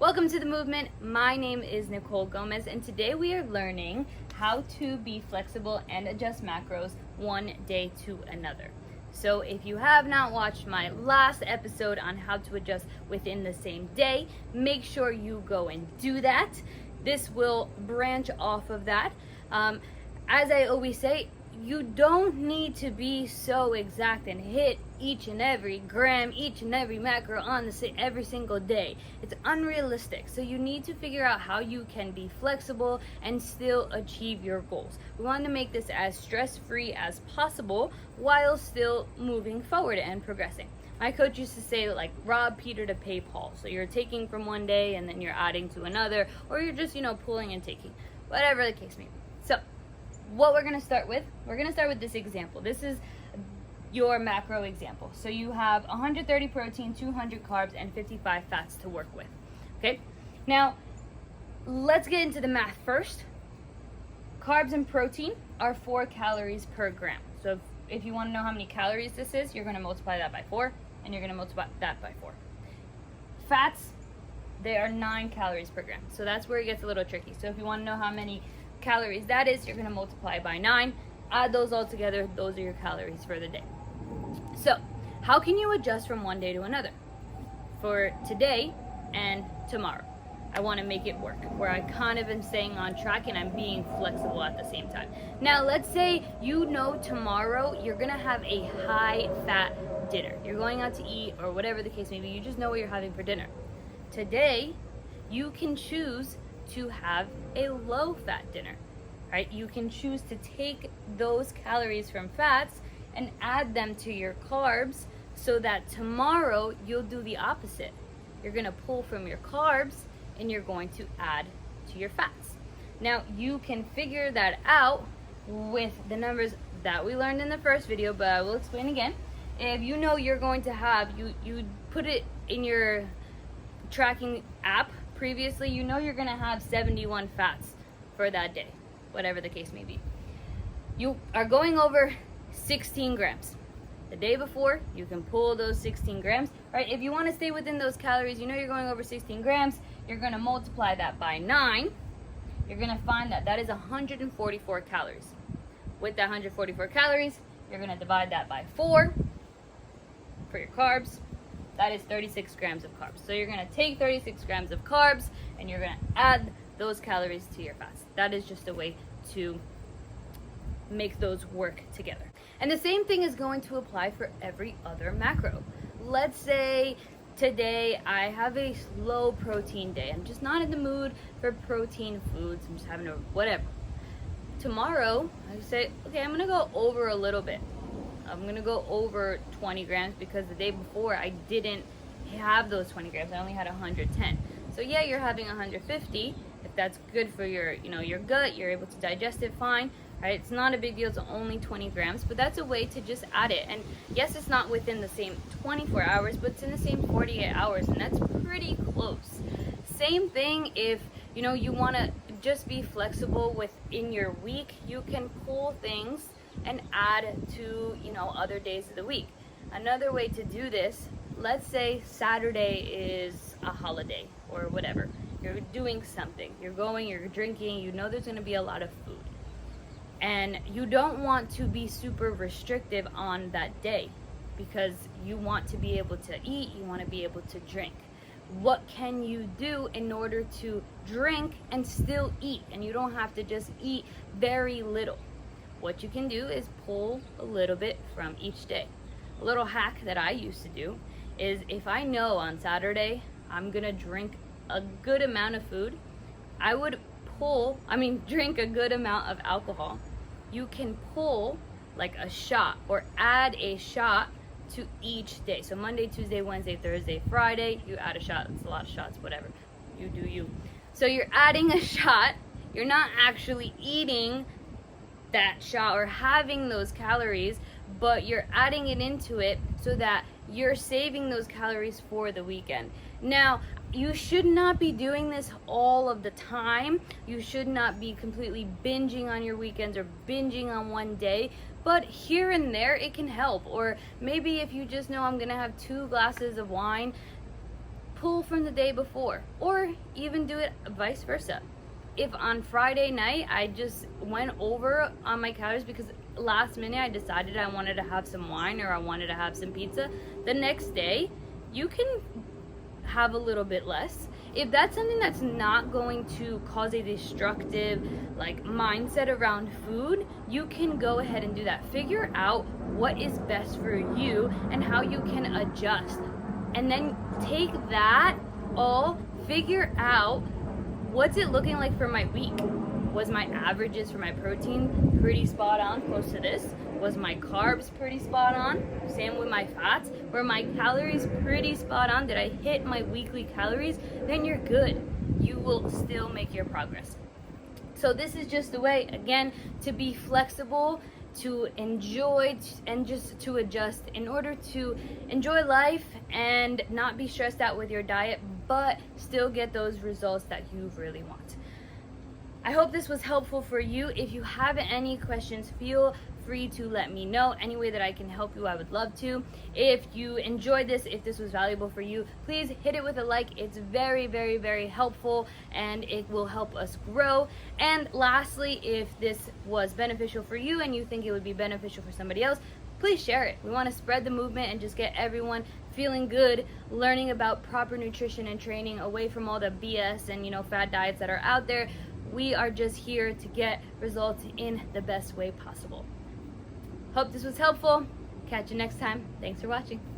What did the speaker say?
Welcome to the movement. My name is Nicole Gomez, and today we are learning how to be flexible and adjust macros one day to another. So if you have not watched my last episode on how to adjust within the same day, make sure you go and do that. This will branch off of that. As I always say, you don't need to be so exact and hit each and every gram, each and every macro on every single day. It's unrealistic. So you need to figure out how you can be flexible and still achieve your goals. We want to make this as stress-free as possible while still moving forward and progressing. My coach used to say, like, rob Peter to pay Paul. So you're taking from one day and then you're adding to another, or you're just, pulling and taking, whatever the case may be. So what we're going to start with this example. This is your macro example. So you have 130 protein, 200 carbs, and 55 fats to work with. Okay? Now, let's get into the math first. Carbs and protein are 4 calories per gram. So if you want to know how many calories this is, you're going to multiply that by 4, and you're going to multiply that by 4. Fats, they are 9 calories per gram. So that's where it gets a little tricky. So if you want to know how many calories that is, you're going to multiply by 9, add those all together. Those are your calories for the day. So how can you adjust from one day to another? For today and tomorrow, I want to make it work where I kind of am staying on track and I'm being flexible at the same time. Now let's say tomorrow you're going to have a high fat dinner. You're going out to eat or whatever the case may be. You just know what you're having for dinner. Today you can choose to have a low fat dinner, right? You can choose to take those calories from fats and add them to your carbs so that tomorrow you'll do the opposite. You're gonna pull from your carbs and you're going to add to your fats. Now you can figure that out with the numbers that we learned in the first video, but I will explain again. If you know you're going to have, you put it in your tracking app previously, you know you're going to have 71 fats for that day, whatever the case may be. You are going over 16 grams. The day before, you can pull those 16 grams. Right? If you want to stay within those calories, you know you're going over 16 grams, you're going to multiply that by 9. You're going to find that that is 144 calories. With that 144 calories, you're going to divide that by 4 for your carbs. That is 36 grams of carbs. So you're going to take 36 grams of carbs and you're going to add those calories to your fats. That is just a way to make those work together. And the same thing is going to apply for every other macro. Let's say today I have a low protein day. I'm just not in the mood for protein foods. I'm just having a whatever. Tomorrow, I say, okay, I'm going to go over a little bit. I'm going to go over 20 grams because the day before I didn't have those 20 grams. I only had 110. So yeah, you're having 150. If that's good for your, your gut, you're able to digest it fine. Right? It's not a big deal. It's only 20 grams, but that's a way to just add it. And yes, it's not within the same 24 hours, but it's in the same 48 hours, and that's pretty close. Same thing if, you want to just be flexible within your week. You can pull things and add to, other days of the week. Another way to do this, let's say Saturday is a holiday or whatever. You're doing something. You're going, you're drinking, there's going to be a lot of food. And you don't want to be super restrictive on that day because you want to be able to eat, you want to be able to drink. What can you do in order to drink and still eat? And you don't have to just eat very little. What you can do is pull a little bit from each day. A little hack that I used to do is if I know on Saturday I'm gonna drink a good amount of food, I would drink a good amount of alcohol. You can pull like a shot or add a shot to each day. So Monday, Tuesday, Wednesday, Thursday, Friday, you add a shot. It's a lot of shots, whatever. You do you. So you're adding a shot. You're not actually eating that shot or having those calories, but you're adding it into it so that you're saving those calories for the weekend. Now, you should not be doing this all of the time. You should not be completely binging on your weekends or binging on one day, but here and there it can help. Or maybe if you just know I'm gonna have 2 glasses of wine, pull from the day before, or even do it vice versa. If on Friday night I just went over on my calories because last minute I decided I wanted to have some wine or I wanted to have some pizza, the next day you can have a little bit less. If that's something that's not going to cause a destructive mindset around food, you can go ahead and do that. Figure out what is best for you and how you can adjust, and then take that all, figure out what's it looking like for my week. Was my averages for my protein pretty spot on, close to this? Was my carbs pretty spot on? Same with my fats. Were my calories pretty spot on? Did I hit my weekly calories? Then you're good. You will still make your progress. So this is just the way, again, to be flexible, to enjoy, and just to adjust in order to enjoy life and not be stressed out with your diet, but still get those results that you really want. I hope this was helpful for you. If you have any questions, feel free to let me know. Any way that I can help you, I would love to. If you enjoyed this, if this was valuable for you, please hit it with a like. It's very, very, very helpful, and it will help us grow. And lastly, if this was beneficial for you and you think it would be beneficial for somebody else, please share it. We want to spread the movement and just get everyone feeling good, learning about proper nutrition and training, away from all the BS and fad diets that are out there. We are just here to get results in the best way possible. Hope this was helpful. Catch you next time. Thanks for watching.